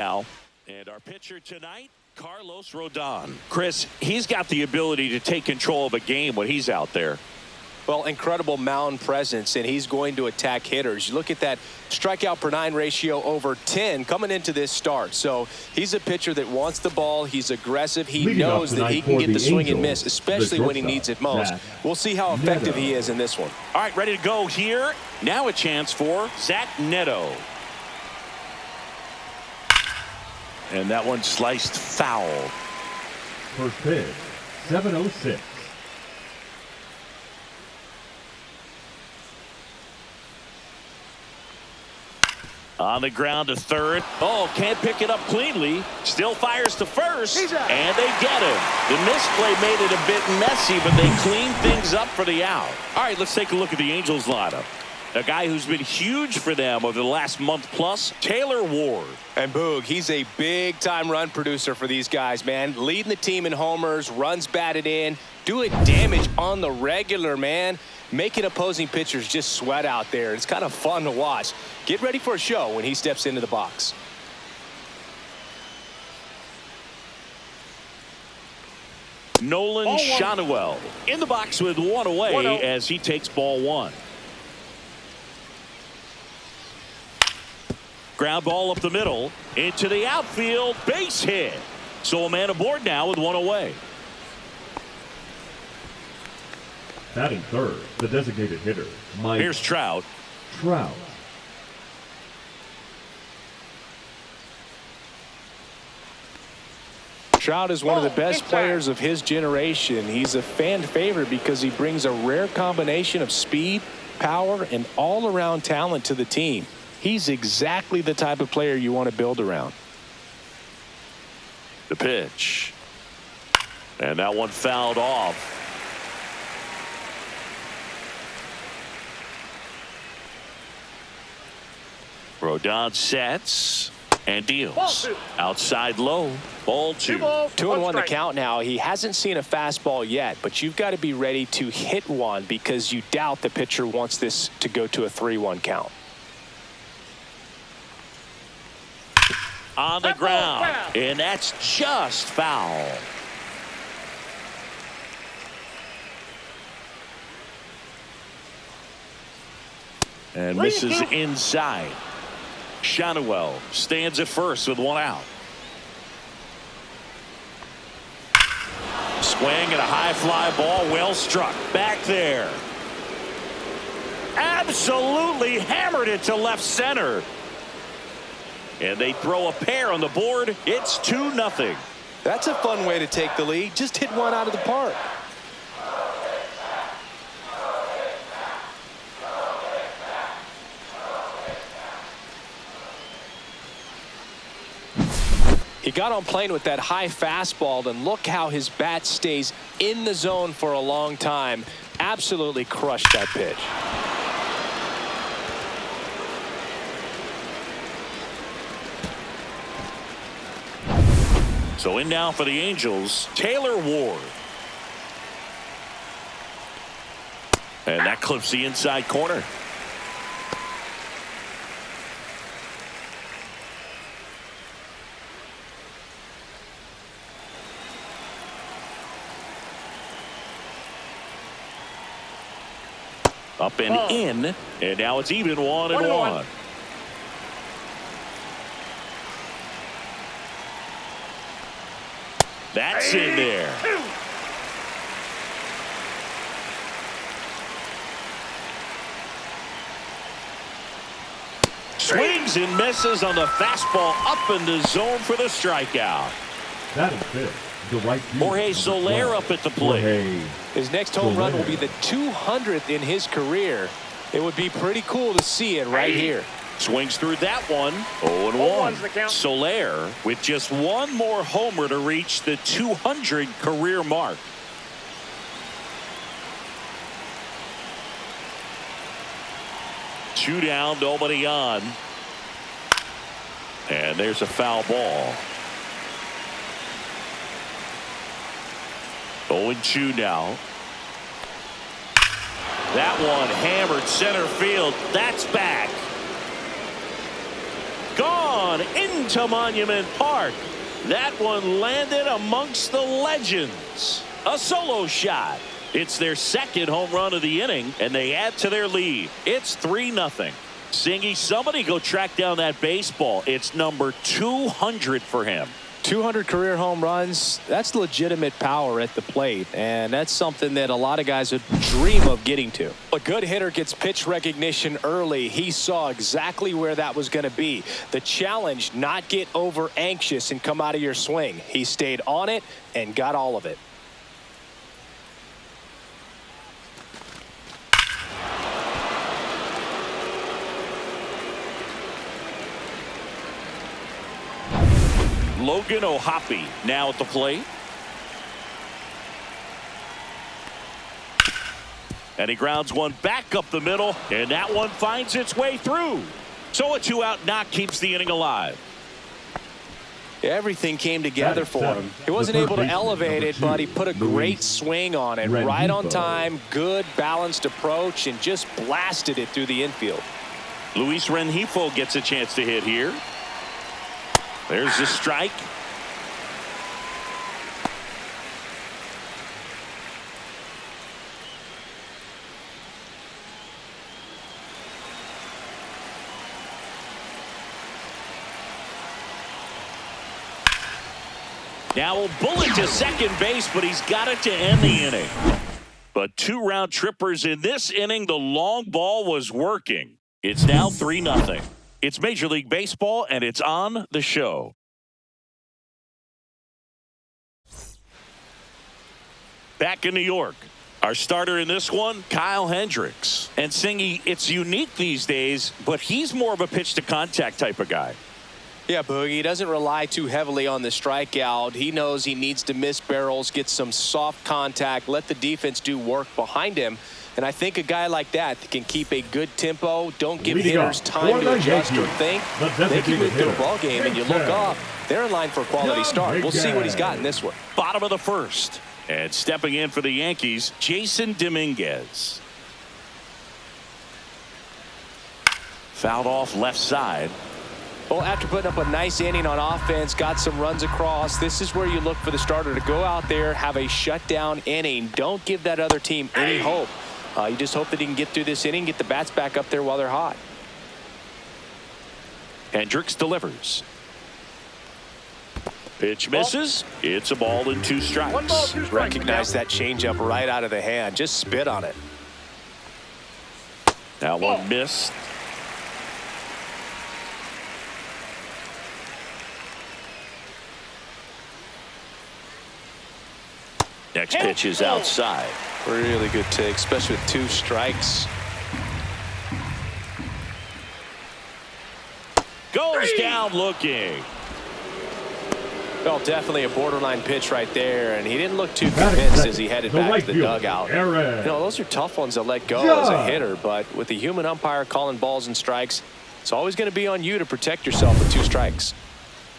Now, and our pitcher tonight, Carlos Rodon. Chris, he's got the ability to take control of a game when he's out there. Well, incredible mound presence, and he's going to attack hitters. You look at that strikeout per 9 ratio over 10 coming into this start. So he's a pitcher that wants the ball. He's aggressive. He knows that he can get the swing and miss, especially when he needs it most. We'll see how effective he is in this one. All right, ready to go here. Now a chance for Zach Neto. And that one sliced foul. First pitch, 7:06. On the ground to third. Oh, can't pick it up cleanly. Still fires to first. And they get him. The misplay made it a bit messy, but they cleaned things up for the out. All right, let's take a look at the Angels lineup. A guy who's been huge for them over the last month plus, Taylor Ward. And Boog, he's a big-time run producer for these guys, man. Leading the team in homers, runs batted in, doing damage on the regular, man. Making opposing pitchers just sweat out there. It's kind of fun to watch. Get ready for a show when he steps into the box. Nolan Schanuel in the box with one away as he takes ball one. Ground ball up the middle into the outfield, base hit. So a man aboard now with one away. Batting third, the designated hitter, Mike. Here's Trout. Trout. Trout is one of the best players of his generation. He's a fan favorite because he brings a rare combination of speed, power, and all-around talent to the team. He's exactly the type of player you want to build around. The pitch. And that one fouled off. Rodon sets and deals. Outside low. Ball two. 2-1 the count now. He hasn't seen a fastball yet, but you've got to be ready to hit one because you doubt the pitcher wants this to go to a 3-1 count. On the ground, and that's just foul. And misses inside. Schanuel stands at first with one out. Swing and a high fly ball, well struck. Back there. Absolutely hammered it to left center. And they throw a pair on the board. It's 2-0. That's a fun way to take the lead. Just hit one out of the park. He got on plane with that high fastball, and look how his bat stays in the zone for a long time. Absolutely crushed that pitch. So in now for the Angels, Taylor Ward. And that clips the inside corner. Up and in, and now it's even 1-1. That's in there. Swings and misses on the fastball up in the zone for the strikeout. That is it. Jorge Soler up at the plate. His next home run will be the 200th in his career. It would be pretty cool to see it right here. Swings through that one. 0-1. Soler with just one more homer to reach the 200 career mark. Two down, nobody on. And there's a foul ball. 0-2 now. That one hammered center field. That's back. Gone. run into Monument Park. That one landed amongst the legends. A solo shot. It's their second home run of the inning, and they add to their lead. It's 3-0. Singy, somebody go track down that baseball. It's number 200 for him. 200 career home runs, that's legitimate power at the plate, and that's something that a lot of guys would dream of getting to. A good hitter gets pitch recognition early. He saw exactly where that was going to be. The challenge, not get over anxious and come out of your swing. He stayed on it and got all of it. Logan O'Hoppe now at the plate. And he grounds one back up the middle, and that one finds its way through. So a 2-out knock keeps the inning alive. Everything came together for him. He wasn't able to elevate it, but he put a great swing on it. Right on time, good balanced approach, and just blasted it through the infield. Luis Rengifo gets a chance to hit here. There's the strike. Now a bullet to second base, but he's got it to end the inning. But 2 round trippers in this inning. The long ball was working. It's now 3-0. It's Major League Baseball, and it's on the show. Back in New York, our starter in this one, Kyle Hendricks. And Singy, it's unique these days, but he's more of a pitch-to-contact type of guy. Yeah, Boogie, he doesn't rely too heavily on the strikeout. He knows he needs to miss barrels, get some soft contact, let the defense do work behind him. And I think a guy like that can keep a good tempo, don't give hitters time to adjust or think. They can move through a ball game, and you look up, they're in line for a quality start. We'll see what he's got in this one. Bottom of the first. And stepping in for the Yankees, Jason Dominguez. Fouled off left side. Well, after putting up a nice inning on offense, got some runs across, this is where you look for the starter to go out there, have a shutdown inning. Don't give that other team any hope. You just hope that he can get through this inning, get the bats back up there while they're hot. Hendricks delivers. Pitch misses. It's a ball and 2 strikes. Recognize that changeup right out of the hand. Just spit on it. Now one missed. Next pitch is outside. Really good take, especially with 2 strikes. Goes down looking. Well, definitely a borderline pitch right there, and he didn't look too convinced as he headed back to the dugout. You know, those are tough ones to let go as a hitter, but with the human umpire calling balls and strikes, it's always going to be on you to protect yourself with 2 strikes.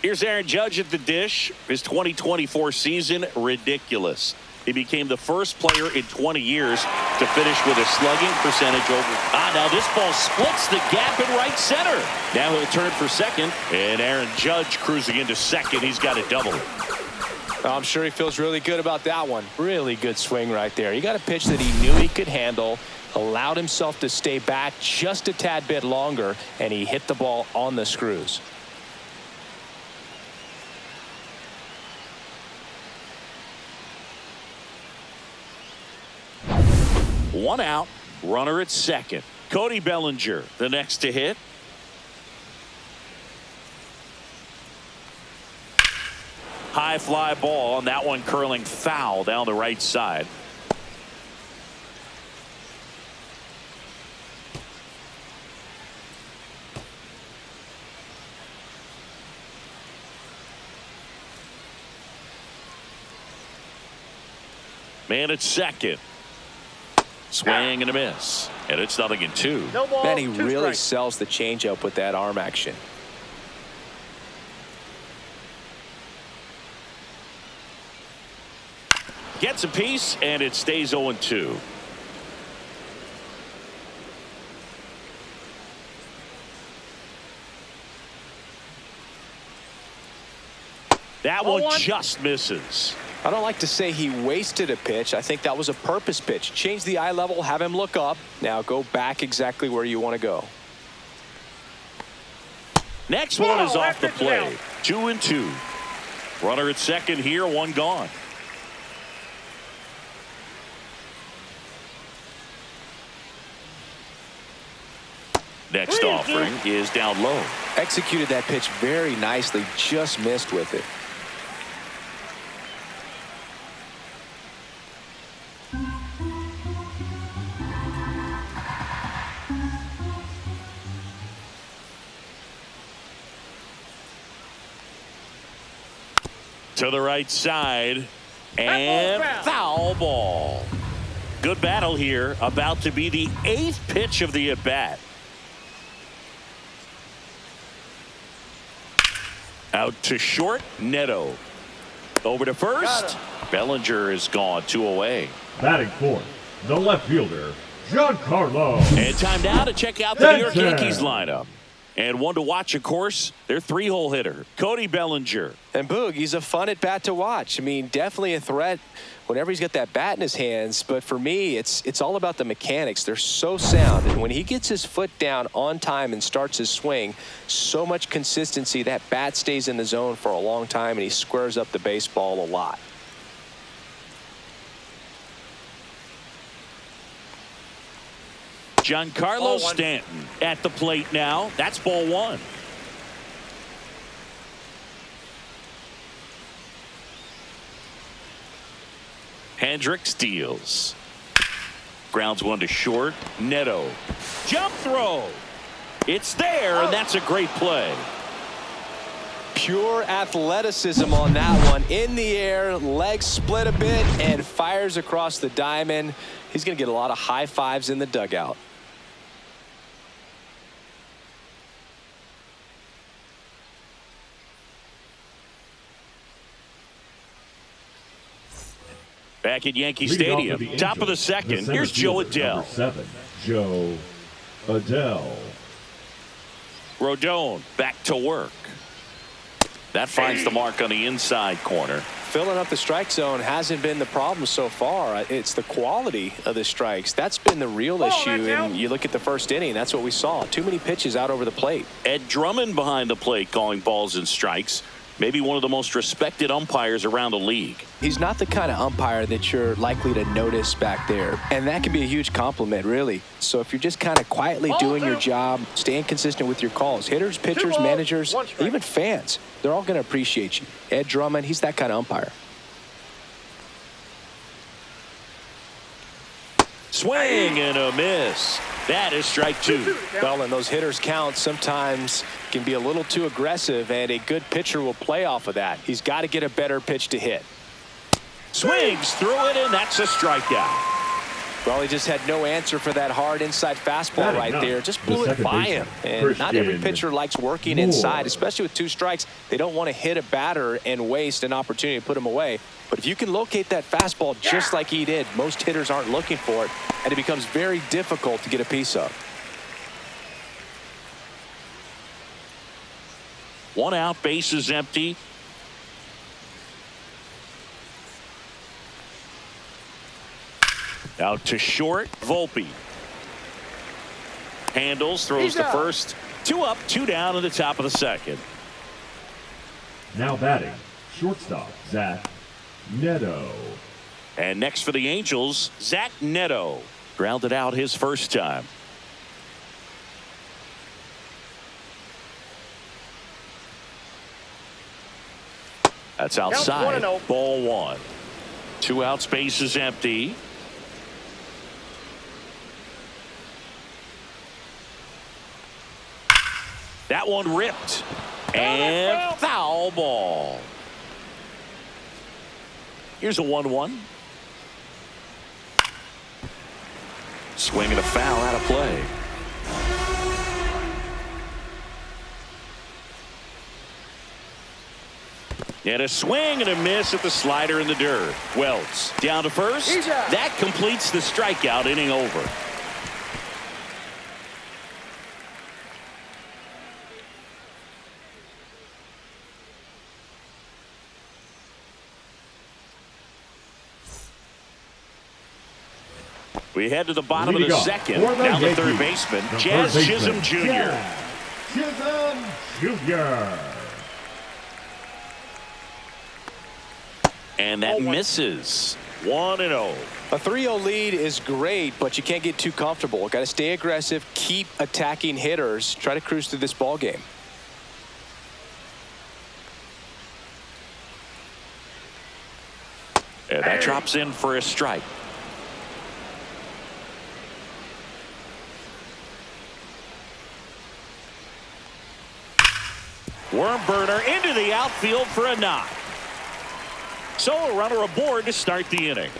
Here's Aaron Judge at the dish. His 2024 season, ridiculous. He became the first player in 20 years to finish with a slugging percentage over. Now this ball splits the gap in right center. Now he'll turn for second, and Aaron Judge cruising into second. He's got a double. I'm sure he feels really good about that one. Really good swing right there. He got a pitch that he knew he could handle, allowed himself to stay back just a tad bit longer, and he hit the ball on the screws. One out, runner at second. Cody Bellinger, the next to hit. High fly ball, and that one curling foul down the right side. Man at second. Swing and a miss. And it's 0-2. No ball, man, he really sells the changeup with that arm action. Gets a piece, and it stays 0-2. That one just misses. I don't like to say he wasted a pitch. I think that was a purpose pitch. Change the eye level, have him look up. Now go back exactly where you want to go. Next one is off the plate. 2-2. Runner at second here, one gone. Next offering is down low. Executed that pitch very nicely, just missed with it. To the right side, and foul ball. Good battle here, about to be the 8th pitch of the at-bat. Out to short, Neto. Over to first. Bellinger is gone, 2 away. Batting fourth, the left fielder, Giancarlo. And time now to check out the New York Yankees lineup. And one to watch, of course, their 3-hole hitter, Cody Bellinger. And Boog, he's a fun at bat to watch. I mean, definitely a threat whenever he's got that bat in his hands. But for me, it's all about the mechanics. They're so sound. And when he gets his foot down on time and starts his swing, so much consistency, that bat stays in the zone for a long time, and he squares up the baseball a lot. Giancarlo Stanton at the plate now. That's ball 1. Hendricks deals. Grounds one to short. Neto. Jump throw. It's there, and that's a great play. Pure athleticism on that one. In the air, legs split a bit, and fires across the diamond. He's going to get a lot of high fives in the dugout. Back at Yankee Stadium, top of the second. Here's Joe Adell. 7, Joe Adell. Rodon back to work. That finds the mark on the inside corner. Filling up the strike zone hasn't been the problem so far. It's the quality of the strikes. That's been the real issue. And you look at the first inning, that's what we saw. Too many pitches out over the plate. Ed Drummond behind the plate calling balls and strikes. Maybe one of the most respected umpires around the league. He's not the kind of umpire that you're likely to notice back there. And that can be a huge compliment, really. So if you're just kind of quietly doing your job, staying consistent with your calls, hitters, pitchers, managers, even fans, they're all going to appreciate you. Ed Drummond, he's that kind of umpire. Swing and a miss. That is strike 2. Well, and those hitters count sometimes can be a little too aggressive, and a good pitcher will play off of that. He's got to get a better pitch to hit. Swings through it, and that's a strikeout. Well, he just had no answer for that hard inside fastball right there. Just blew it by him. And not every pitcher likes working inside, especially with 2 strikes. They don't want to hit a batter and waste an opportunity to put him away. But if you can locate that fastball just like he did, most hitters aren't looking for it, and it becomes very difficult to get a piece of. 1 out, base is empty. Out to short, Volpe. Handles, throws to first. 2 up, 2 down in the top of the second. Now batting, shortstop, Zach Neto. And next for the Angels, Zach Neto. Grounded out his first time. That's outside. Ball 1. 2 out, space is empty. That one ripped. And foul ball. Here's a 1-1. Swing and a foul out of play. And a swing and a miss at the slider in the dirt. Wells down to first. That completes the strikeout, inning over. We head to the bottom of the second. For the Down the Yankees, third baseman, the Jazz third Chisholm baseman, Jr. Jazz Chisholm Jr. And that misses. 1-0. A 3-0 lead is great, but you can't get too comfortable. Got to stay aggressive, keep attacking hitters, try to cruise through this ball game. And that drops in for a strike. Worm burner into the outfield for a knock. So a runner aboard to start the inning.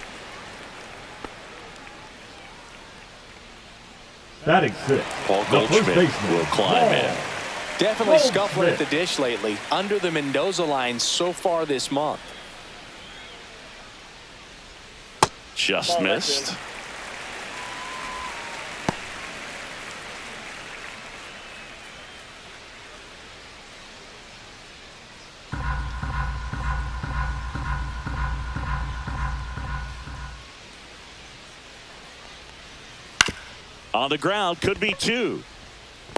Batting six. Paul Goldschmidt will climb in. Definitely scuffling at the dish lately. Under the Mendoza line so far this month. Just missed. On the ground, could be two.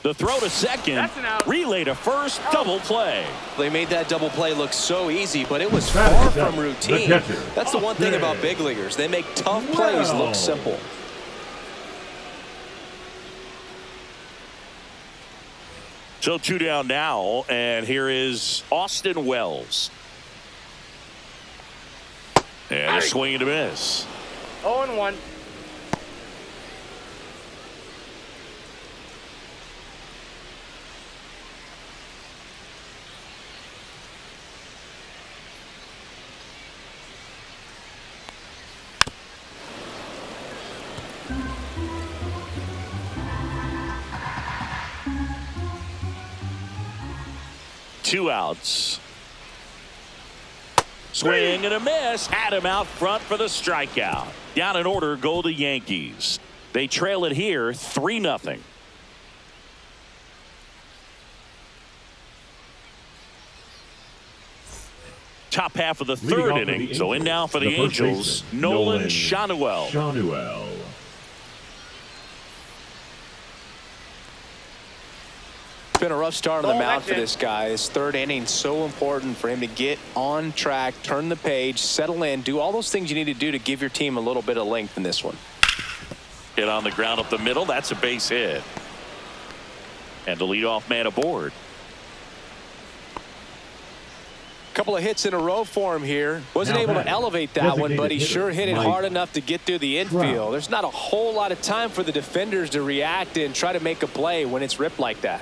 The throw to second, relay to first, double play. They made that double play look so easy, but it was far from routine. That's the one thing about big leaguers. They make tough plays look simple. So 2 down now, and here is Austin Wells. And a swing and a miss. 0-1. Two outs. Swing and a miss. Had him out front for the strikeout. Down in order go the Yankees. They trail it here 3-0. Top half of the third inning. So in now for the Angels, Nolan Schanuel. Been a rough start on the mound for this guy. This third inning so important for him to get on track, turn the page, settle in, do all those things you need to do to give your team a little bit of length in this one. Hit on the ground up the middle. That's a base hit. And the leadoff man aboard. Couple of hits in a row for him here. Wasn't able to elevate that one, but he sure hit it hard enough to get through the infield. There's not a whole lot of time for the defenders to react and try to make a play when it's ripped like that.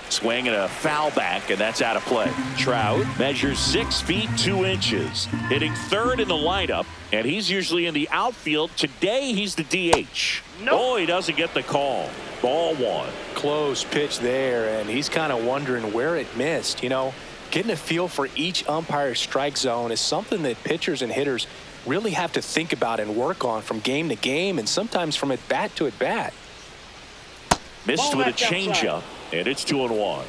Swing and a foul back, and that's out of play. Trout measures 6 feet 2 inches, hitting third in the lineup, and he's usually in the outfield. Today he's the DH. Oh, he doesn't get the call. Ball one. Close pitch there, and he's kind of wondering where it missed. You know, getting a feel for each umpire's strike zone is something that pitchers and hitters really have to think about and work on from game to game, and sometimes from at bat to at bat. Missed with a changeup. And it's 2-1.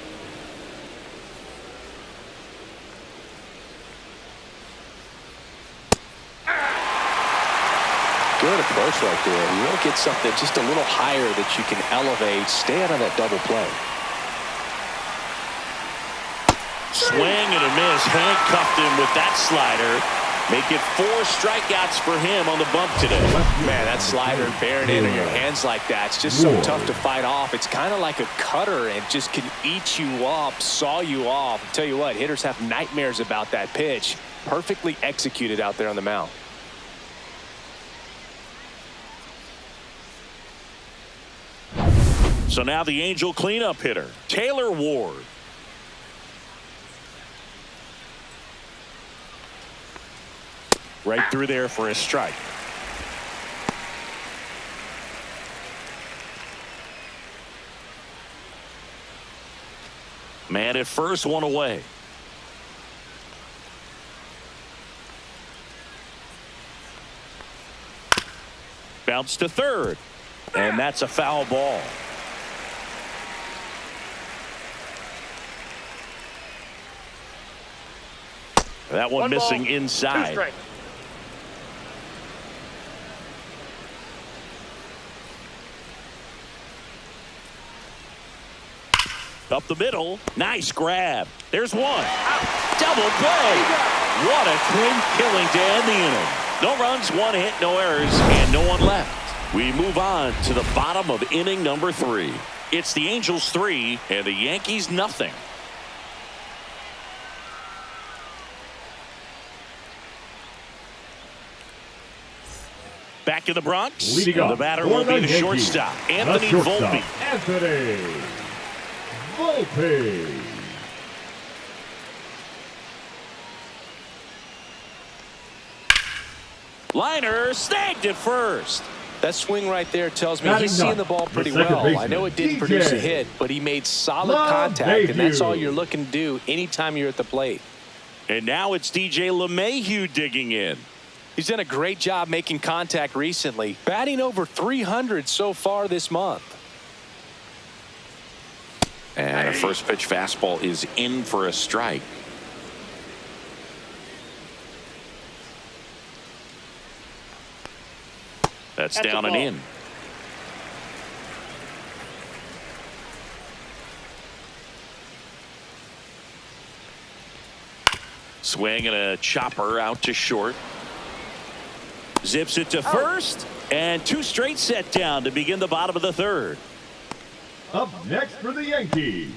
Good approach right there. You want to get something just a little higher that you can elevate. Stay out of that double play. Swing and a miss. Handcuffed him with that slider. Make it 4 strikeouts for him on the bump today. Man, that slider bearing in your hands like that, it's just so tough to fight off. It's kind of like a cutter and just can eat you up, saw you off. I'll tell you what, hitters have nightmares about that pitch. Perfectly executed out there on the mound. So now the Angel cleanup hitter, Taylor Ward. Right through there for a strike. Man at first, one away. Bounce to third. And that's a foul ball. That one missing ball, inside. 2 strikes. Up the middle. Nice grab. There's one. Double play. What a clean killing to end the inning. No runs, 1 hit, no errors, and no one left. We move on to the bottom of inning number 3. It's the Angels 3 and the Yankees nothing. Back in the Bronx, the batter will be the shortstop, Anthony Volpe. Anthony Volpe. Liner snagged at first. That swing right there tells me Batting he's seeing the ninth, ball the pretty second well. baseman, I know it didn't DJ. produce a hit, but he made solid contact, and that's all you're looking to do anytime you're at the plate. And now it's DJ LeMahieu digging in. He's done a great job making contact recently, batting over 300 so far this month. And a first pitch fastball is in for a strike. That's down and in. Swing and a chopper out to short. Zips it to first. And 2 straight set down to begin the bottom of the 3rd. Up next for the Yankees,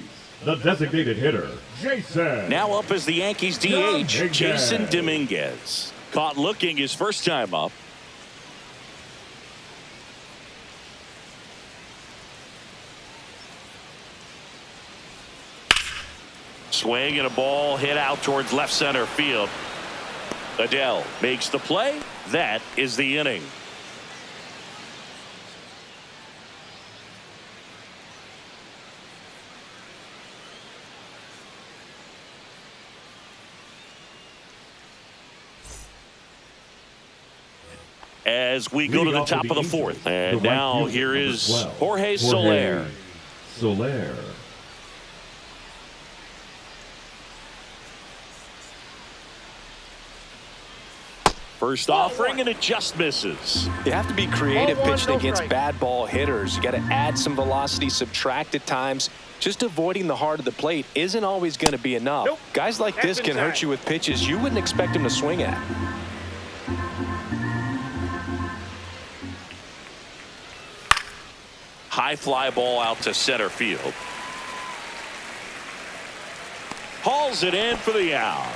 the designated hitter, Jason. Now up as the Yankees DH, Dominguez. Jason Dominguez. Caught looking his first time up. Swing and a ball hit out towards left center field. Adele makes the play. That is the inning. As we go to the top of the 4th. And now here is Jorge Soler. Soler. First offering, and it just misses. You have to be creative Ball one, pitching no against strike. bad ball hitters. You got to add some velocity, subtract at times. Just avoiding the heart of the plate isn't always going to be enough. Nope. Guys like this can hurt you with pitches you wouldn't expect him to swing at. High fly ball out to center field. Hauls it in for the out.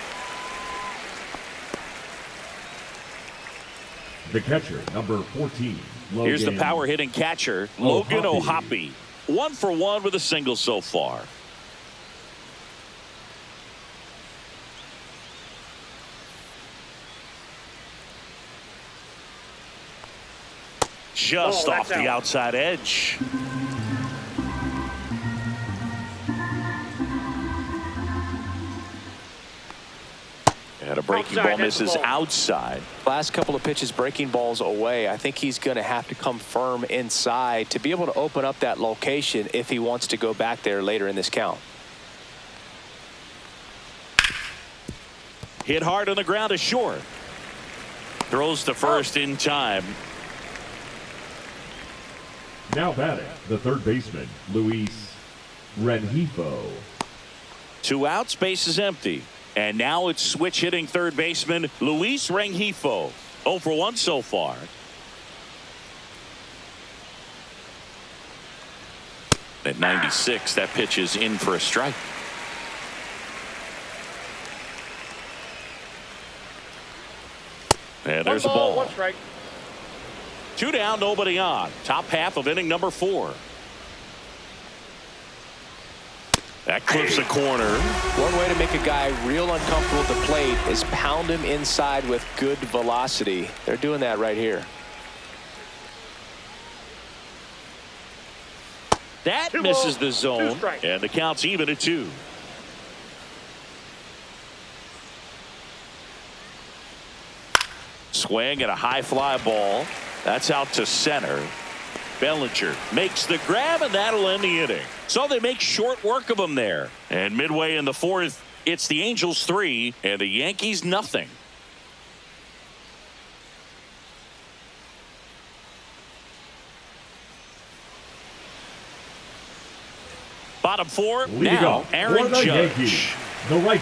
The catcher, number 14. Logan. Here's the power hitting catcher, Logan Ohapi. Ohapi. 1 for 1 with a single so far. Just off the outside edge. And a breaking ball misses outside. Last couple of pitches breaking balls away. I think he's going to have to come firm inside to be able to open up that location if he wants to go back there later in this count. Hit hard on the ground to short. Throws to first in time. Now batting, the third baseman, Luis Rengifo. 2 outs, base is empty. And now it's switch hitting third baseman Luis Rengifo. 0 for 1 so far. At 96, that pitch is in for a strike. And there's a ball. 1 strike. 2 down, nobody on. Top half of inning number 4. That clips a corner. One way to make a guy real uncomfortable at the plate is pound him inside with good velocity. They're doing that right here. That 2 misses balls, the 2 zone. strikes. And the count's even at 2. Swing and a high fly ball. That's out to center. Bellinger makes the grab, and that'll end the inning. So they make short work of him there. And midway in the fourth, it's the Angels 3 and the Yankees nothing. Bottom four, now Aaron Judge.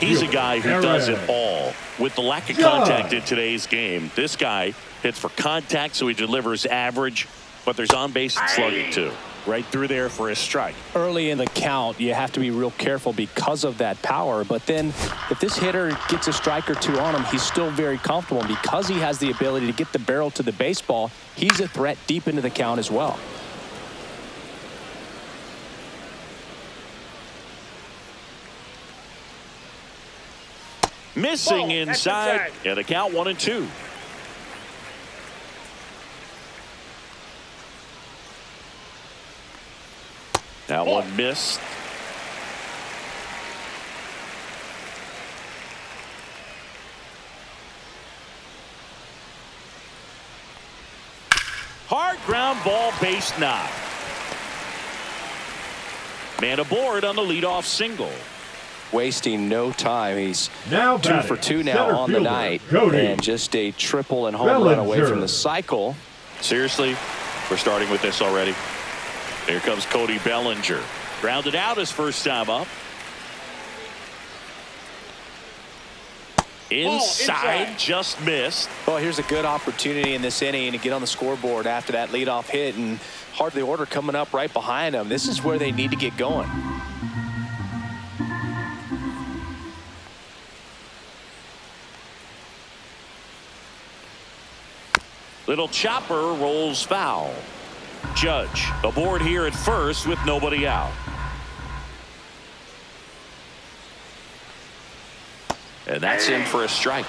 He's a guy who does it all. With the lack of contact in today's game, this guy hits for contact, so he delivers average, but there's on-base slugging too. Right through there for a strike. Early in the count, you have to be real careful because of that power. But then if this hitter gets a strike or two on him, he's still very comfortable. And because he has the ability to get the barrel to the baseball, he's a threat deep into the count as well. Missing inside, and the count 1-2. That one missed. Hard ground ball, base knock. Man aboard on the leadoff single. Wasting no time. He's now 2 for 2 now on the night, and just a triple and home run away from the cycle. Seriously, we're starting with this already. Here comes Cody Bellinger. Grounded out his first time up. Inside, just missed. Well, here's a good opportunity in this inning to get on the scoreboard after that leadoff hit, and hardly order coming up right behind them. This is where they need to get going. Little chopper rolls foul. Judge aboard here at first with nobody out. And that's in for a strike.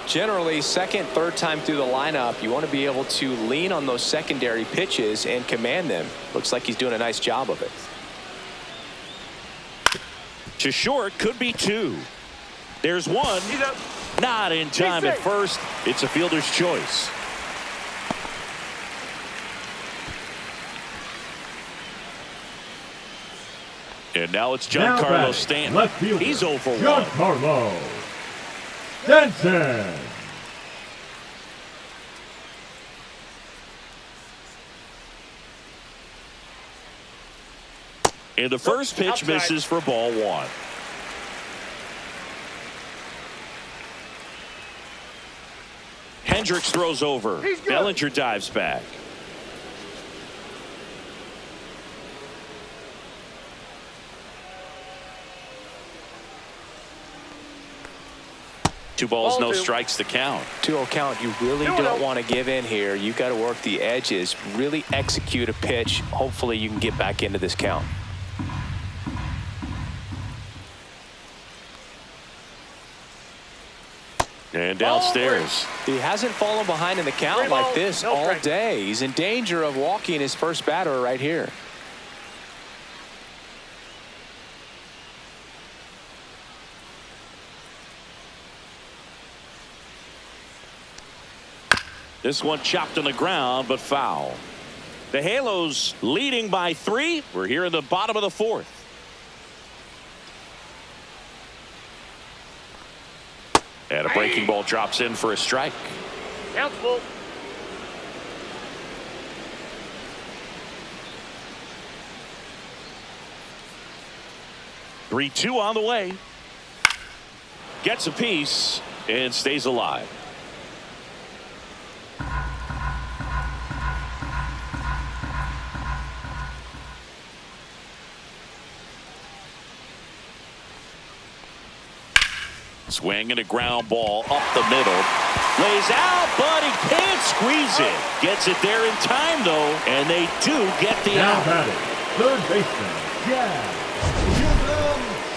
Generally, second, third time through the lineup, you want to be able to lean on those secondary pitches and command them. Looks like he's doing a nice job of it. To short, could be two. There's one. Not in time at first. It's a fielder's choice. And now it's Giancarlo Stanton. He's 0 for 1. Giancarlo Stanton. And the first pitch misses for ball 1. Hendricks throws over. Bellinger dives back. Two balls, no strikes to count. 2-0 count. You really don't want to give in here. You've got to work the edges, really execute a pitch. Hopefully you can get back into this count. And downstairs. He hasn't fallen behind in the count like this all day. He's in danger of walking his first batter right here. This one chopped on the ground, but foul. The Halos leading by 3. We're here in the bottom of the 4th. And a breaking ball drops in for a strike. Countable. Three, 2 on the way. Gets a piece and stays alive. Swing and a ground ball up the middle. Lays out, but he can't squeeze it. Gets it there in time, though, and they do get the now out. batting, third baseman, Jazz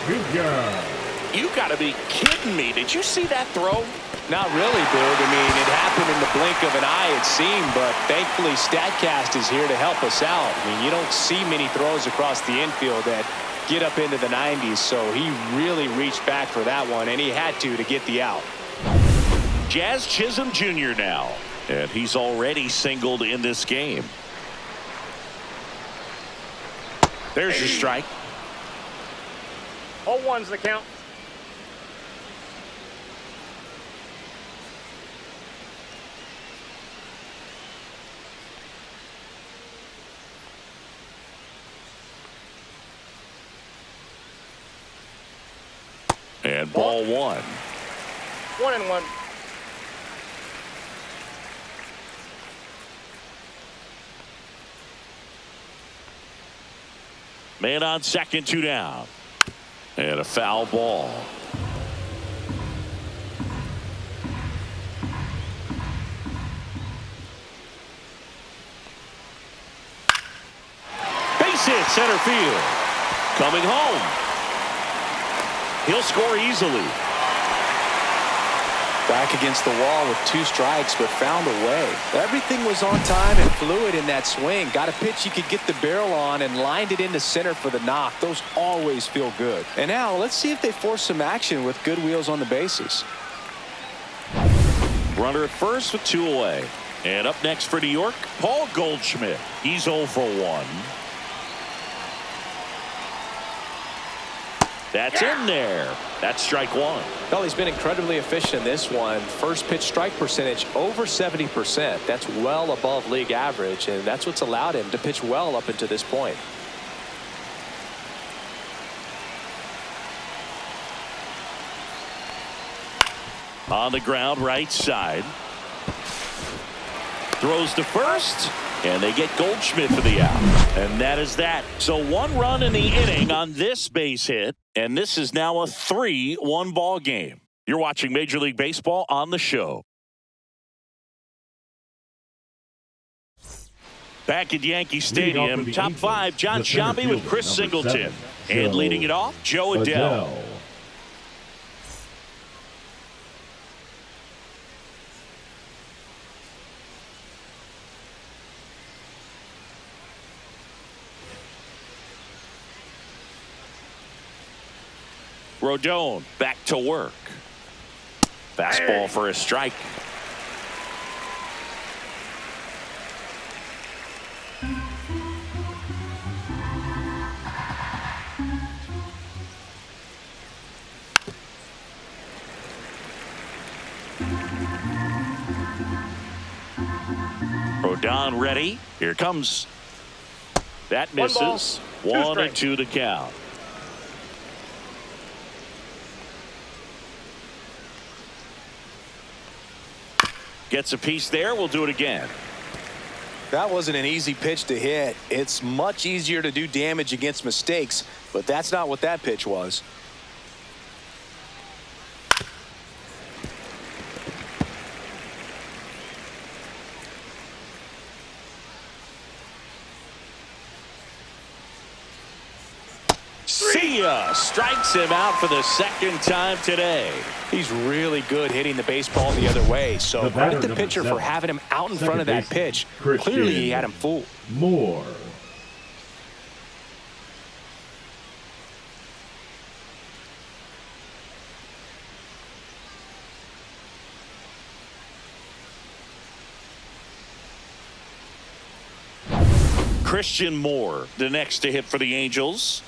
Jr. You got to be kidding me. Did you see that throw? Not really, Boog. I mean, it happened in the blink of an eye, it seemed, but thankfully StatCast is here to help us out. I mean, you don't see many throws across the infield that get up into the 90s, so he really reached back for that one, and he had to get the out. Jazz Chisholm Jr. now, and he's already singled in this game. There's your strike. 0-1's the count. And ball 1. 1-1. Man on second, 2 down. And a foul ball. Base hit, center field. Coming home. He'll score easily. Back against the wall with 2 strikes, but found a way. Everything was on time and fluid in that swing. Got a pitch you could get the barrel on and lined it into center for the knock. Those always feel good. And now let's see if they force some action with good wheels on the bases. Runner at first with 2 away. And up next for New York, Paul Goldschmidt. He's 0 for 1. That's in there. That's strike 1. Well, he's been incredibly efficient in this one. First pitch strike percentage over 70%. That's well above league average, and that's what's allowed him to pitch well up until this point. On the ground, right side. Throws to first, and they get Goldschmidt for the out. And that is that. So 1 run in the inning on this base hit, and this is now a 3-1 ball game. You're watching Major League Baseball on the show. Back at Yankee Stadium, top Angels, 5, John Sciambi with Chris Singleton. 7, and leading it off, Joe Adell. Rodon back to work. Fastball for a strike. Rodon ready. Here comes. That misses. 1-2 to count. Gets a piece there. We'll do it again. That wasn't an easy pitch to hit. It's much easier to do damage against mistakes, but that's not what that pitch was. See ya! Strikes him out for the second time today. He's really good hitting the baseball the other way, so credit the pitcher for having him out in front of that pitch. Clearly he had him fooled. Moore. Christian Moore, the next to hit for the Angels.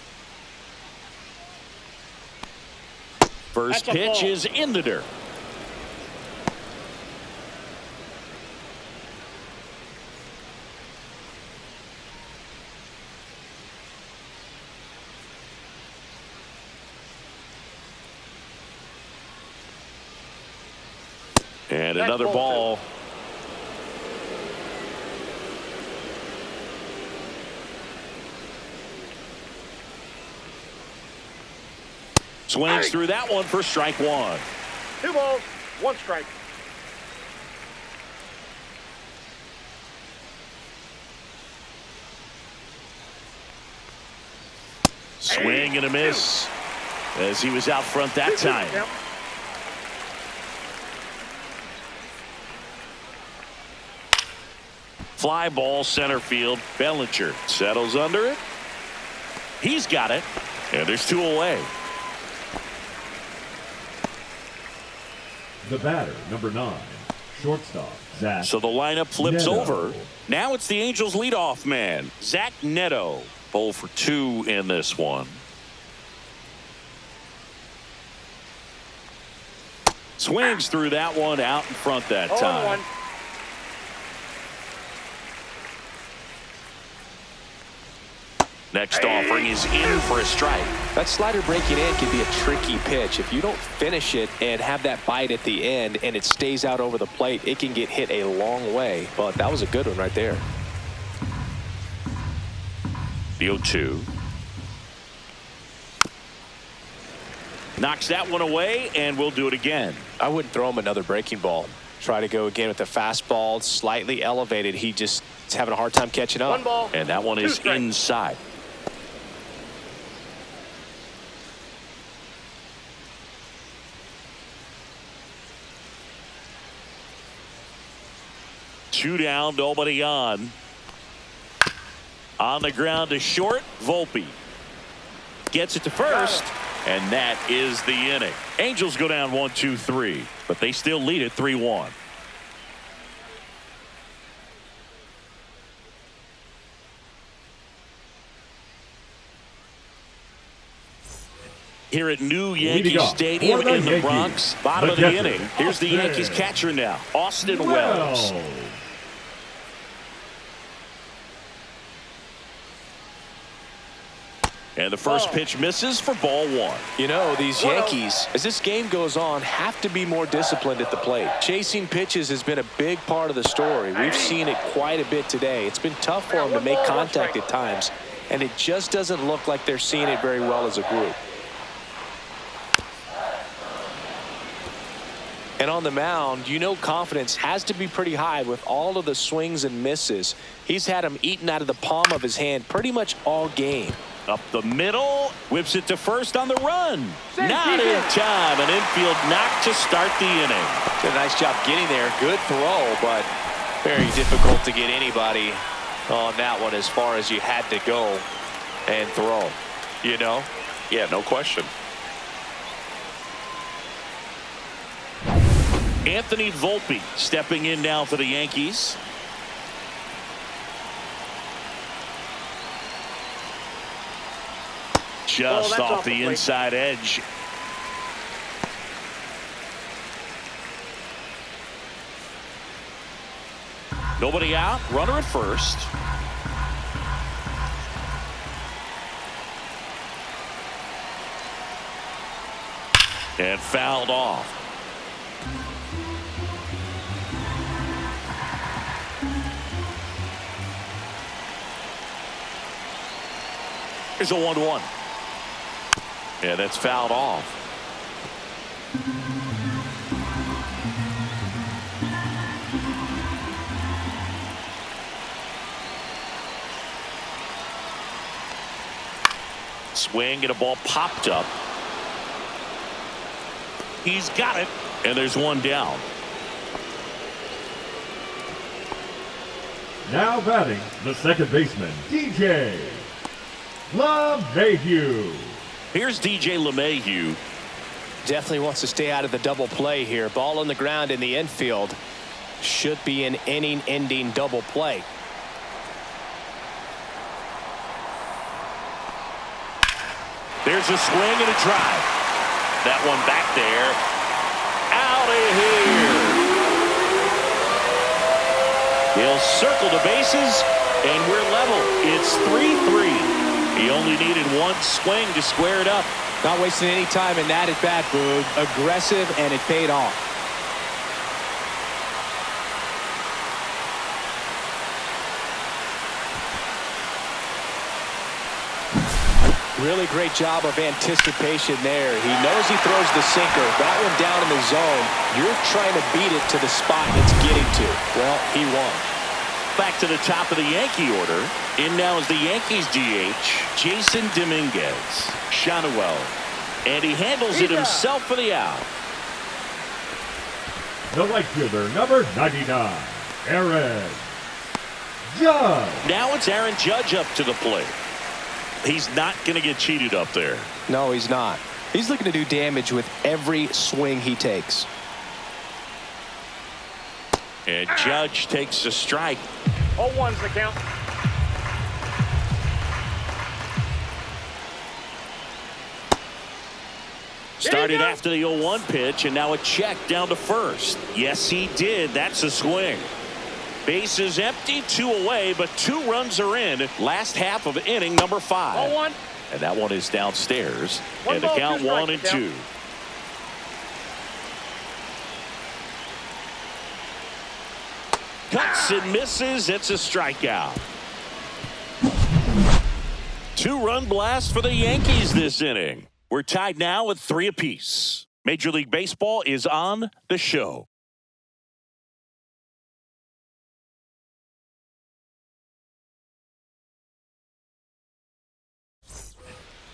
First pitch is in the dirt. And another ball. Swings through that one for strike 1. 2 balls, 1 strike. Swing and a miss as he was out front that time. Fly ball center field. Bellinger settles under it. He's got it. And there's 2 away. The batter, number 9, shortstop, Zach. So the lineup flips Neto. over. Now it's the Angels leadoff man, Zach Neto. 0 for 2 in this one. Swings through that one out in front that time. 0-1. Next offering is in for a strike. That slider breaking in can be a tricky pitch. If you don't finish it and have that bite at the end and it stays out over the plate, it can get hit a long way. But that was a good one right there. The 0-2. Knocks that one away, and we'll do it again. I wouldn't throw him another breaking ball. Try to go again with the fastball, slightly elevated. He just is having a hard time catching up. 1 ball. And that one 2 is strikes. inside. Two down, nobody on. On the ground to short, Volpe. Gets it to first, and that is the inning. Angels go down 1-2-3, but they still lead it 3-1. Here at New Yankee Stadium in the Bronx, bottom of the inning. Here's the Yankees catcher now, Austin Wells. And the first pitch misses for ball 1. You know, these Yankees, as this game goes on, have to be more disciplined at the plate. Chasing pitches has been a big part of the story. We've seen it quite a bit today. It's been tough for them to make contact at times, and it just doesn't look like they're seeing it very well as a group. And on the mound, you know, confidence has to be pretty high with all of the swings and misses. He's had them eaten out of the palm of his hand pretty much all game. Up the middle, whips it to first on the run. Not in time. An infield knock to start the inning. Did a nice job getting there. Good throw, but very difficult to get anybody on that one as far as you had to go and throw. You know? Yeah, no question. Anthony Volpe stepping in now for the Yankees. Just off the inside edge. Nobody out. Runner at first. And fouled off. Here's a 1-1. Yeah, that's fouled off. Swing and a ball popped up. He's got it, and there's one down. Now batting, the second baseman, DJ LeMahieu. Here's DJ LeMahieu. Definitely wants to stay out of the double play here. Ball on the ground in the infield. Should be an inning-ending double play. There's a swing and a drive. That one back there. Out of here. He'll circle the bases, and we're level. It's 3-3. He only needed one swing to square it up. Not wasting any time in that at bat, Boog. Aggressive, and it paid off. Really great job of anticipation there. He knows he throws the sinker. That one down in the zone. You're trying to beat it to the spot it's getting to. Well, he won. Back to the top of the Yankee order. In now is the Yankees DH, Jason Dominguez. Shanuel. And he handles it himself for the out. The right fielder, number 99, Aaron Judge. Now it's Aaron Judge up to the plate. He's not going to get cheated up there. No, he's not. He's looking to do damage with every swing he takes. And Judge takes a strike. 0-1's the count. Started after the 0-1 pitch, and now a check down to first. Yes, he did. That's a swing. Bases empty, 2 away, but 2 runs are in. Last half of inning number 5. 0-1. And that one is downstairs. One and the ball, count 2 strikes, 1-2. Cuts and misses. It's a strikeout. 2-run blast for the Yankees this inning. We're tied now at 3 apiece. Major League Baseball is on the show.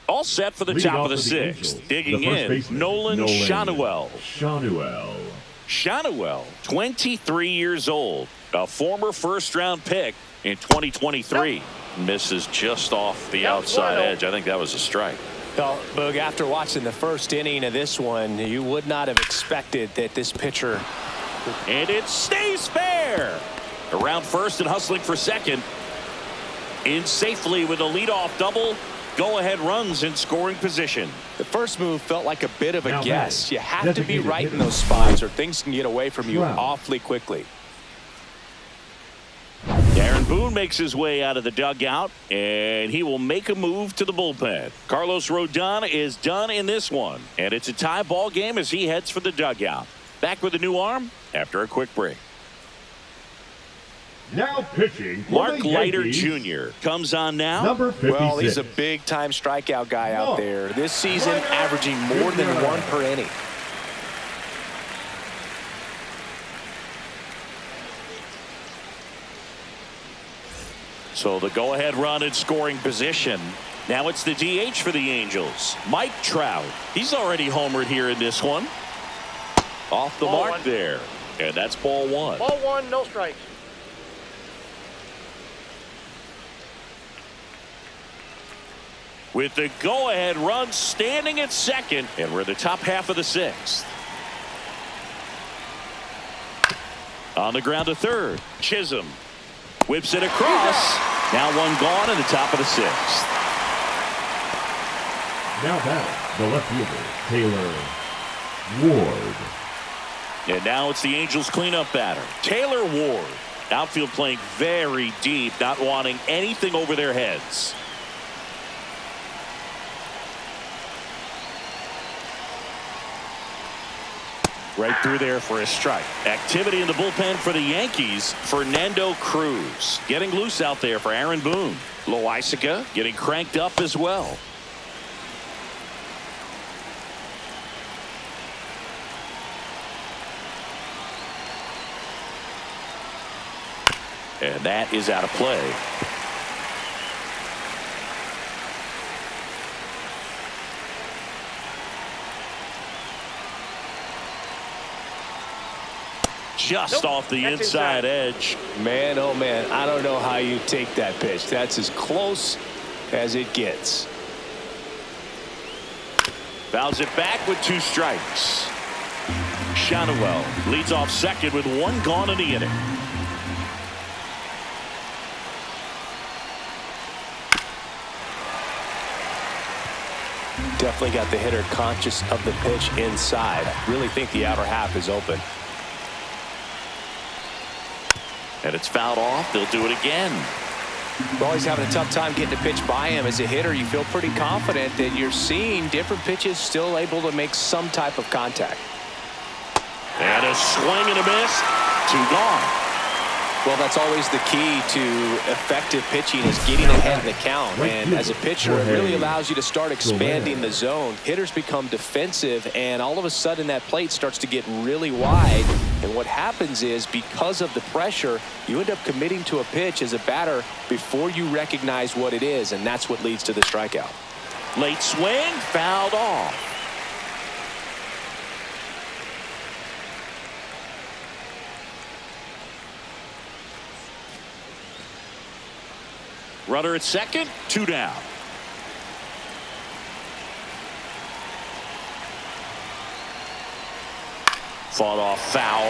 All set for the Leading top of the off for the 6th. Angels, Digging the first in, baseman, Nolan Schanuel. Schanuel. Schanuel, 23 years old, a former first-round pick in 2023. Misses just off the outside edge. I think that was a strike. Well, Boog, after watching the first inning of this one, you would not have expected that this pitcher. And it stays fair. Around first and hustling for second. In safely with a leadoff double. Go-ahead runs in scoring position. The first move felt like a bit of a Now guess. batting, You have to be designated right in hitter, those spots or things can get away from you Trout. awfully quickly. Aaron Boone makes his way out of the dugout, and he will make a move to the bullpen. Carlos Rodon is done in this one, and it's a tie ball game as he heads for the dugout. Back with a new arm after a quick break. Now pitching for Mark the Leiter Yankees, Jr. comes on now. number 56. Well, he's a big-time strikeout guy out there. This season, averaging more than 1 per inning. So the go-ahead run in scoring position. Now it's the DH for the Angels, Mike Trout. He's already homered here in this one. Off the Ball mark 1. there. And that's ball 1. Ball 1, no strikes. With the go-ahead run standing at second, and we're in the top half of the 6th. On the ground to third, Chisholm whips it across. Now 1 gone in the top of the 6th. Now batting, the left fielder, Taylor Ward. And now it's the Angels cleanup batter, Taylor Ward. Outfield playing very deep, not wanting anything over their heads. Right through there for a strike. Activity in the bullpen for the Yankees. Fernando Cruz getting loose out there for Aaron Boone. Loaisiga getting cranked up as well. And that is out of play. Just Nope, off the that's inside inside. edge. Man, oh man, I don't know how you take that pitch. That's as close as it gets. Fouls it back with 2 strikes. Schanuel leads off second with 1 gone in the inning. Definitely got the hitter conscious of the pitch inside. Really think the outer half is open. And it's fouled off. They'll do it again. Well, he's having a tough time getting a pitch by him. As a hitter, you feel pretty confident that you're seeing different pitches still able to make some type of contact. And a swing and a miss. 2 gone. Well, that's always the key to effective pitching is getting ahead of the count. And as a pitcher, it really allows you to start expanding the zone. Hitters become defensive, and all of a sudden that plate starts to get really wide. And what happens is because of the pressure, you end up committing to a pitch as a batter before you recognize what it is, and that's what leads to the strikeout. Late swing, fouled off. Runner at second, 2 down. Fought off foul.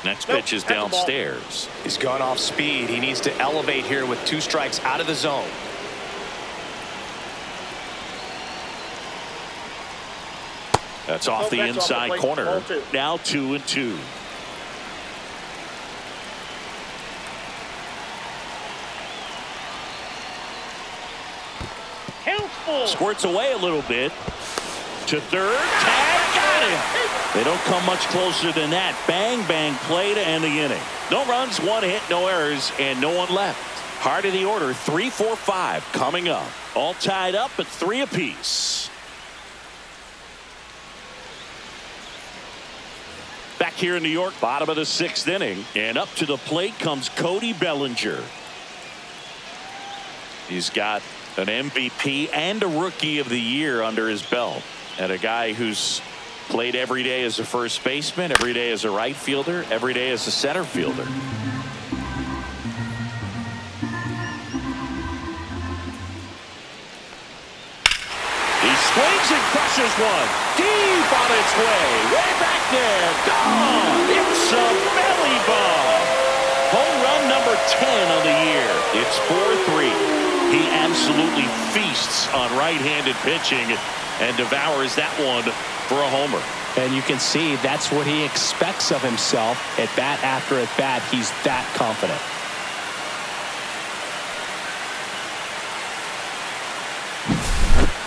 Next Nope, pitch is that's the ball. downstairs. He's gone off speed. He needs to elevate here with 2 strikes out of the zone. That's off the That's off the inside plate. corner. Ball 2. Now 2-2. Counts full. Squirts away a little bit. To third. Tag. Got him. They don't come much closer than that. Bang, bang play to end the inning. No runs, 1 hit, no errors, and no one left. Heart of the order, 3, 4, 5 coming up. All tied up at 3 apiece. Back here in New York, bottom of the 6th inning. And up to the plate comes Cody Bellinger. He's got an MVP and a Rookie of the Year under his belt. And a guy who's played every day as a first baseman, every day as a right fielder, every day as a center fielder. He swings and crushes one. Deep on its way. Way back there. Gone. It's a belly bomb. Home run number 10 on the year. It's 4-3. He absolutely feasts on right-handed pitching and devours that one for a homer. And you can see that's what he expects of himself at bat after at bat. He's that confident.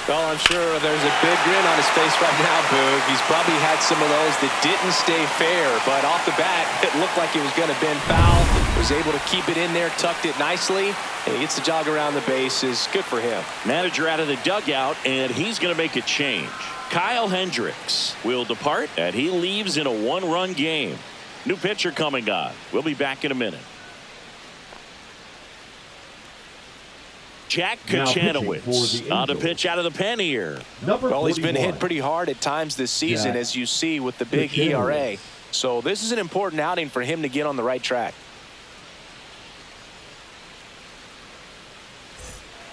Well, I'm sure there's a big grin on his face right now, Boog. He's probably had some of those that didn't stay fair, but off the bat, it looked like it was going to bend foul. Was able to keep it in there, tucked it nicely, and he gets the jog around the bases. Good for him. Manager out of the dugout, and he's going to make a change. Kyle Hendricks will depart, and he leaves in a 1-run game. New pitcher coming on. We'll be back in a minute. Jack Now pitching for Kachanowicz the on the Angels. pitch out of the pen here. Number Well, he's been 41. hit pretty hard at times this season, Jack as you see with the big Kachanowicz. ERA. So this is an important outing for him to get on the right track.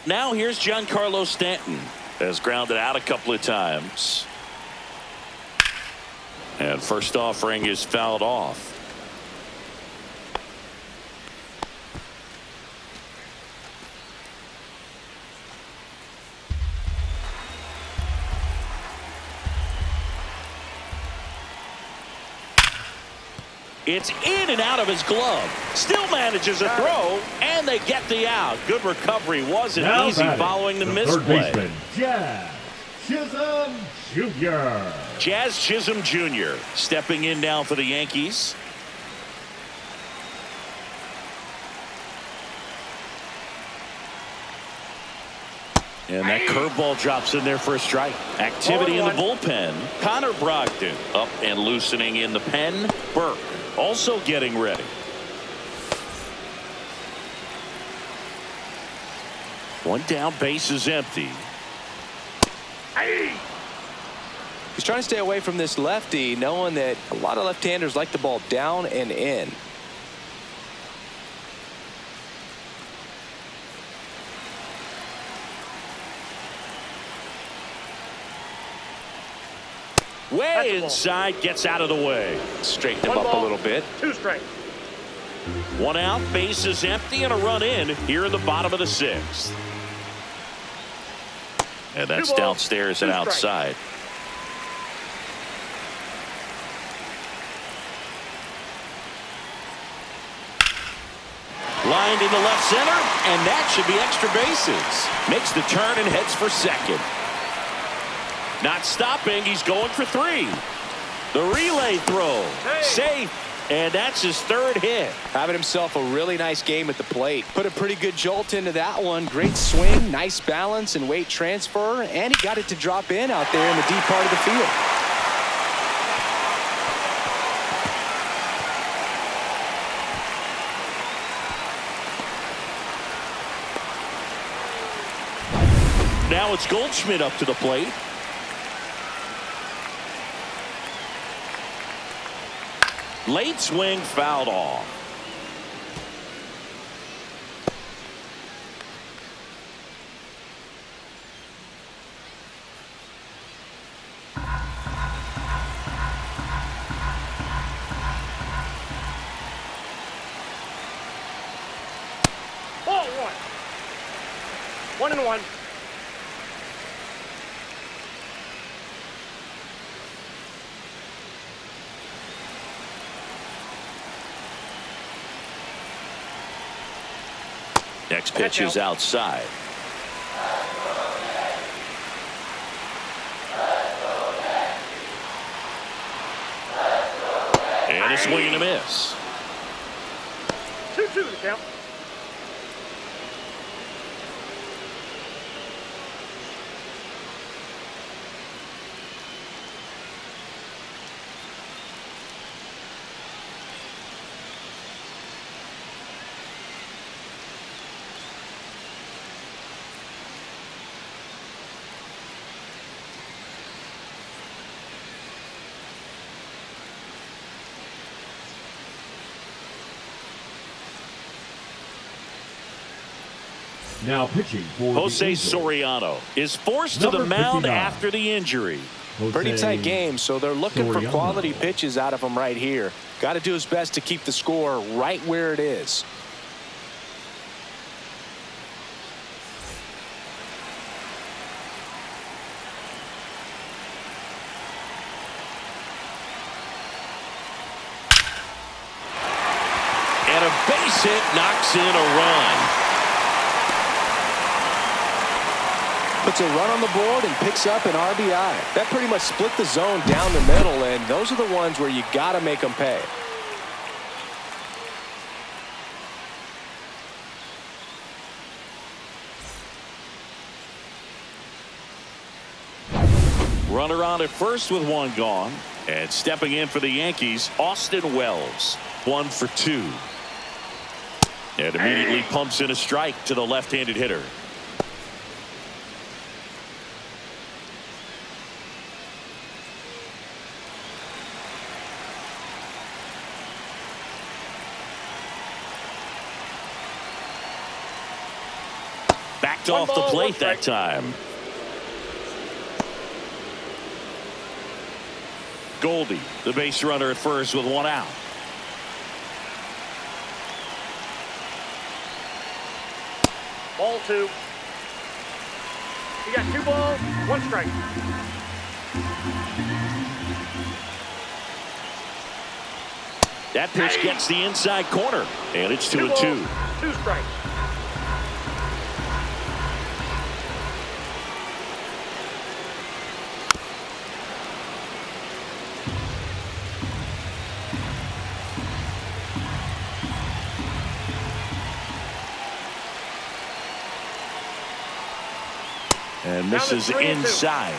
Now here's Giancarlo Stanton. Has grounded out a couple of times. And first offering is fouled off. It's in and out of his glove. Still manages a throw, and they get the out. Good recovery. Wasn't Now easy batting, following the third misplay. baseman, Jazz Chisholm Jr. Jazz Chisholm Jr. stepping in now for the Yankees. And that curveball drops in there for a strike. Activity in the bullpen. Connor Brogdon up and loosening in the pen. Burke also getting ready. One down, base is empty. He's trying to stay away from this lefty, knowing that a lot of left-handers like the ball down and in. Way inside, gets out of the way. Straighten him One up a ball, little bit. 2 strikes. One out, base is empty, and a run in here in the bottom of the 6th. And that's 2 balls, downstairs 2 and strikes. outside. Lined into left center, and that should be extra bases. Makes the turn and heads for second. Not stopping, he's going for 3. The relay throw, safe, and that's his 3rd hit. Having himself a really nice game at the plate. Put a pretty good jolt into that one. Great swing, nice balance and weight transfer, and he got it to drop in out there in the deep part of the field. Now it's Goldschmidt up to the plate. Late swing fouled off. 1-1. Next pitch is outside. And a swing and a miss. 2-2 the count. Now pitching for Jose the Angels, Soriano is forced to the Number mound 59. after the injury. Pretty Jose tight game, so they're looking for Soriano. quality pitches out of him right here. Got to do his best to keep the score right where it is. And a base hit knocks in a run. Puts a run on the board and picks up an RBI. That pretty much split the zone down the middle, and those are the ones where you got to make them pay. Runner on at first with one gone. And stepping in for the Yankees, Austin Wells. 1 for 2. And immediately pumps in a strike to the left-handed hitter. Backed One off the ball, plate one that strike. time. Goldie, the base runner at first with one out. Ball 2. You got 2 balls, 1 strike. That pitch gets the inside corner, and it's 2-2. 2 strikes. And misses Down to 3-2. inside.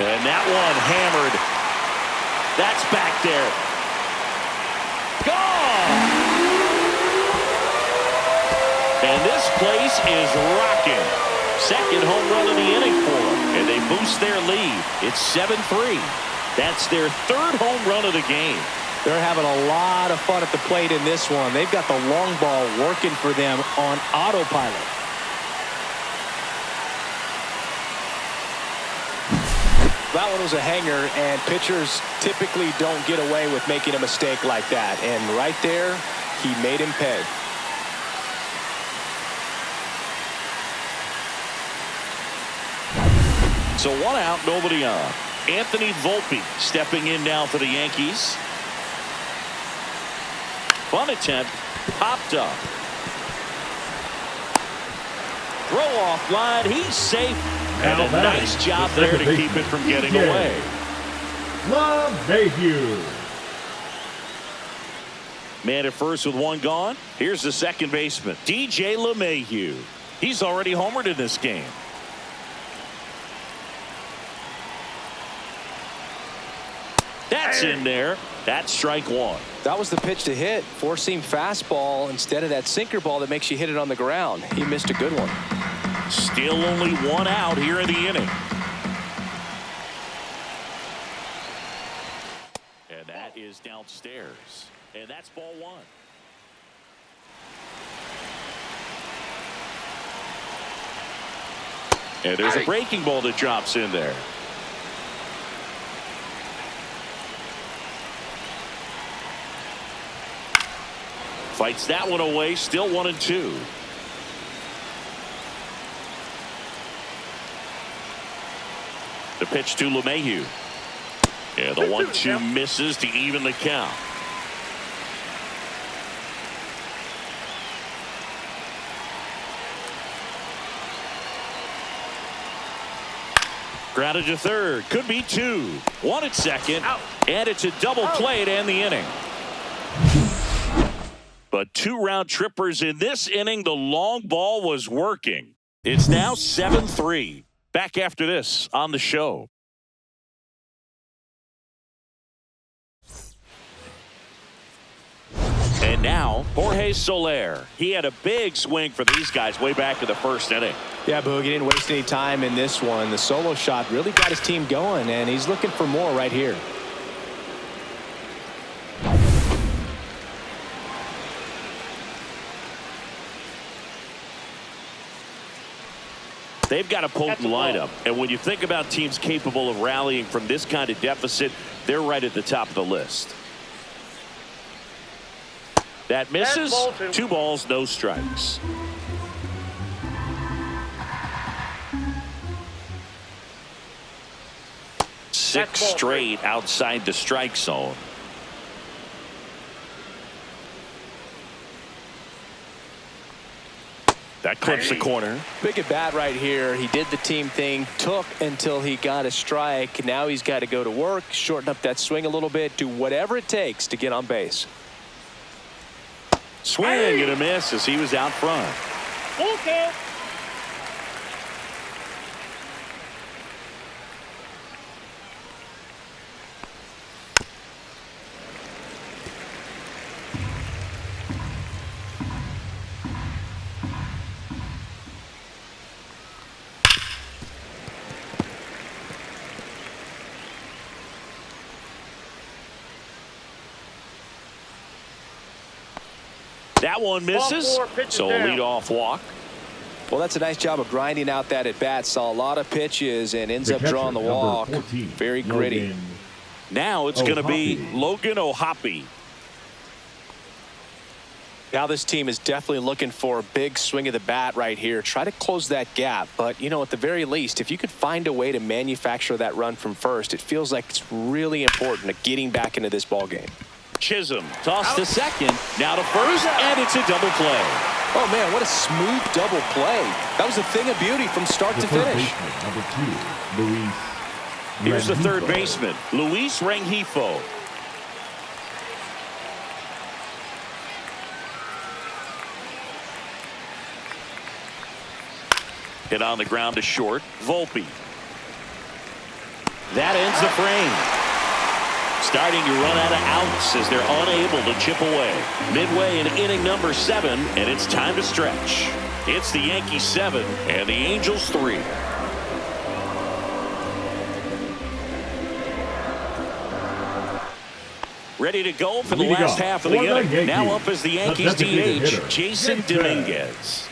And that one hammered. That's back there. Gone! And this place is rocking. Second home run of the inning for them. And they boost their lead. It's 7-3. That's their third home run of the game. They're having a lot of fun at the plate in this one. They've got the long ball working for them on autopilot. That one was a hanger, and pitchers typically don't get away with making a mistake like that. And right there, he made him pay. So 1 out, nobody on. Anthony Volpe stepping in now for the Yankees. Fun attempt, popped up. Throw off line, he's safe. And a nice job there to keep it from getting away. LeMahieu. Man at first with one gone. Here's the second baseman, DJ LeMahieu. He's already homered in this game. That's in there. That's strike 1. That was the pitch to hit. Four-seam fastball instead of that sinker ball that makes you hit it on the ground. He missed a good one. Still only 1 out here in the inning. And that is downstairs. And that's ball 1. And there's a breaking ball that drops in there. Fights that one away. Still 1-2. The pitch to LeMahieu. Yeah, the 1-2 misses to even the count. Grounded to third. Could be two. One at second. Out. And it's a double play to end the inning. But 2 round trippers in this inning. The long ball was working. It's now 7-3. Back after this on the show. And now, Jorge Soler. He had a big swing for these guys way back in the first inning. Yeah, Boog, he didn't waste any time in this one. The solo shot really got his team going, and he's looking for more right here. They've got a potent lineup, and when you think about teams capable of rallying from this kind of deficit, they're right at the top of the list. That misses. 2 balls, no strikes. Six straight outside the strike zone. That clips the corner. Big at bat right here. He did the team thing, took until he got a strike. Now he's got to go to work, shorten up that swing a little bit, do whatever it takes to get on base. Swing and a miss as he was out front. Okay. That one misses. So a leadoff walk. Well, that's a nice job of grinding out that at bat. Saw a lot of pitches and ends up drawing the walk. 14, Very gritty. Logan Now it's going to be O'Hoppe. Logan O'Hoppe. Now this team is definitely looking for a big swing of the bat right here. Try to close that gap. But, you know, at the very least, if you could find a way to manufacture that run from first, it feels like it's really important to getting back into this ball game. Chisholm tossed to second. Now to first, and it's a double play. Oh, man, what a smooth double play. That was a thing of beauty from start to finish. Here's the third baseman, Luis Rengifo. Hit on the ground to short. Volpe. That ends the frame. Starting to run out of outs as they're unable to chip away. Midway in inning number 7, and it's time to stretch. It's the Yankees 7 and the Angels 3. Ready to go for the last half of the inning. Now up as the Yankees DH, Jason Dominguez.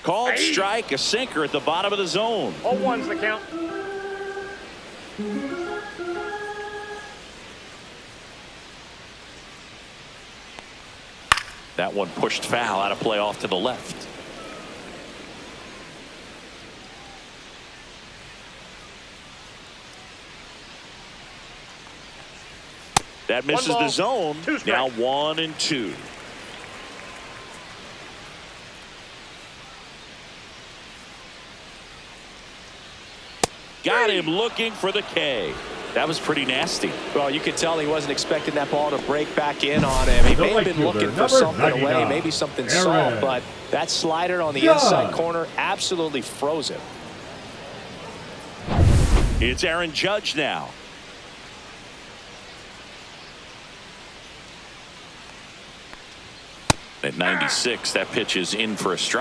Called strike, a sinker at the bottom of the zone. 0-1's the count. That one pushed foul, out of play off to the left. That misses the zone. Now 1-2. Got him looking for the K. That was pretty nasty. Well, you could tell he wasn't expecting that ball to break back in on him. He may have been looking for something away, maybe something soft, but that slider on the inside corner absolutely froze him. It's Aaron Judge now. At 96, that pitch is in for a strike.